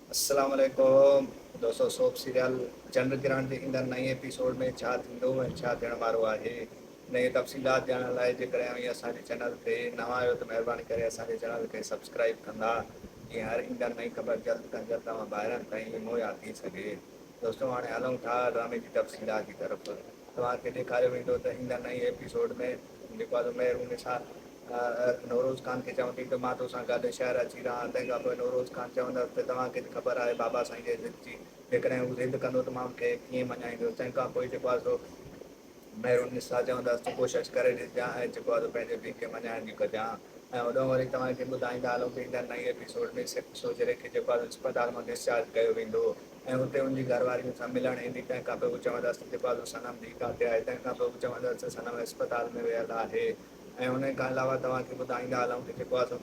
अस्सलाम वालेकुम दोस्तों। सोप सीरियल चंद्र किरण जे ईंदड़ नई एपिसोड में छा थींदो ऐं छा थियण वारो आहे, नई तफ़सीलात ॼाणण लाइ जेकॾहिं अव्हां असांजे चैनल ते नवां आहियो त महिरबानी करे असांजे चैनल खे सब्सक्राइब कंदा, जीअं हर ईंदड़ नई ख़बर जल्द खां जल्द तव्हां ॿाहिरनि ताईं मुहैया थी सघे। दोस्तों हाणे हलूं था ड्रामे जी तफ़सीलात जी तरफ़। तव्हांखे ॾेखारियो वेंदो त ईंदड़ नई एपिसोड में जेको आहे मेहरुनिसा नौरोज़ ख़ान खे चवंदी त मां तोसां गॾु शहर अची रहां। तंहिंखां पोइ नौरोज़ ख़ान चवंदसि त तव्हांखे त ख़बर आहे बाबा साईं जे ज़िद जी, जेकॾहिं हू ज़िद कंदो त मां मूंखे कीअं मञाईंदुसि। तंहिंखां पोइ जेको आहे सो मेहरुनिसा चवंदसि त कोशिशि करे ॾिसजांइ ऐं जेको आहे पंहिंजे पीउ खे मञाइण जी कजांइ। ऐं होॾो वरी तव्हांखे ॿुधाईंदा हलूं कि ईंदड़ नई एपिसोड में सोजरे खे जेको आहे अस्पताल मां डिस्चार्ज कयो वेंदो ऐं हुते हुनजी घरवारी सां मिलणु ईंदी। तंहिंखां पोइ हू चवंदसि जेको आहे सनम जी काथे आहे। तंहिंखां पोइ हू चवंदसि सनम अस्पताल में वियल आहे। ऐं हुन खां अलावा तव्हांखे ॿुधाईंदा हलूं कि जेको आहे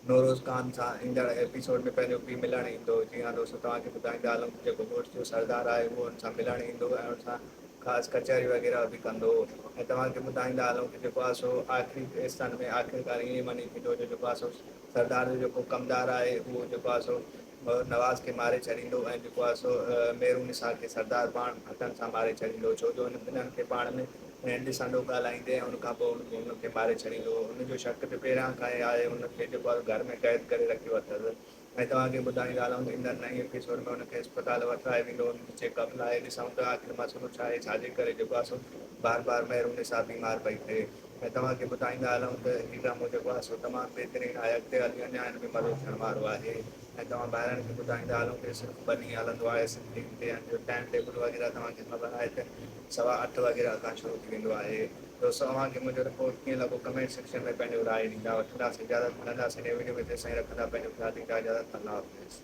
नौरोज़ ख़ान सां ईंदड़ एपिसोड में पंहिंजो पीउ मिलणु ईंदो। जीअं दोस्तों तव्हांखे ॿुधाईंदा हलूं जेको घोट जो सरदार आहे उहो हुन सां मिलणु ईंदो ऐं हुन सां ख़ासि कचहरी वग़ैरह बि कंदो। ऐं तव्हांखे ॿुधाईंदा हलूं कि जेको आहे सो आख़िरी स्थान में आख़िरकार ईअं मञी थींदो जो जेको आहे सो सरदार जो जेको कमदार आहे उहो जेको आहे सो नवाज़ खे मारे छॾींदो ऐं जेको आहे सो मेहरुनिसा खे सरदार पाण हथनि सां मारे छॾींदो, छो जो हिन ॿिन्हिनि खे पाण में ॾिसंदो ॻाल्हाईंदे ऐं हुनखां पोइ हुनखे मारे छॾींदो। हुनजो शक त पहिरियां खां ई आहे, हुनखे जेको आहे घर में क़ैद करे रखियो अथसि। ऐं तव्हांखे ॿुधाईंदा हलूं ईंदड़ नई एपिसोड में हुनखे अस्पताल वठाए वेंदो चेकअप लाइ। ॾिसूं था आख़िर मसइलो छा आहे, छाजे करे जेको आहे सो बार बार मेहरुनिसा बीमार पई थिए। ऐं तव्हांखे ॿुधाईंदा हलूं त हीउ ड्रामो जेको आहे सो तमामु बहितरीनु आहे। अॻिते हली अञा हिन में मज़ो थियण वारो आहे। ऐं तव्हां ॿाहिरनि खे ॿुधाईंदा हलूं कि सिर्फ़ु 2 ॾींहं हलंदो आहे सिंधियुनि ते जो टाइम टेबल वग़ैरह तव्हांखे ख़बर आहे त 8:15 वग़ैरह खां शुरू थी वेंदो आहे। दोस्तों तव्हांखे मुंहिंजो रिपोर्ट कीअं लॻो कमेंट सेक्शन में पंहिंजो राय ॾींदा। वठंदासीं इजाज़त, मिलंदासीं नए वीडियो में। तेसिताईं रखंदा पंहिंजो ख़्यालु, ॾींदा इजाज़त। अल्लाह हाफ़िज़।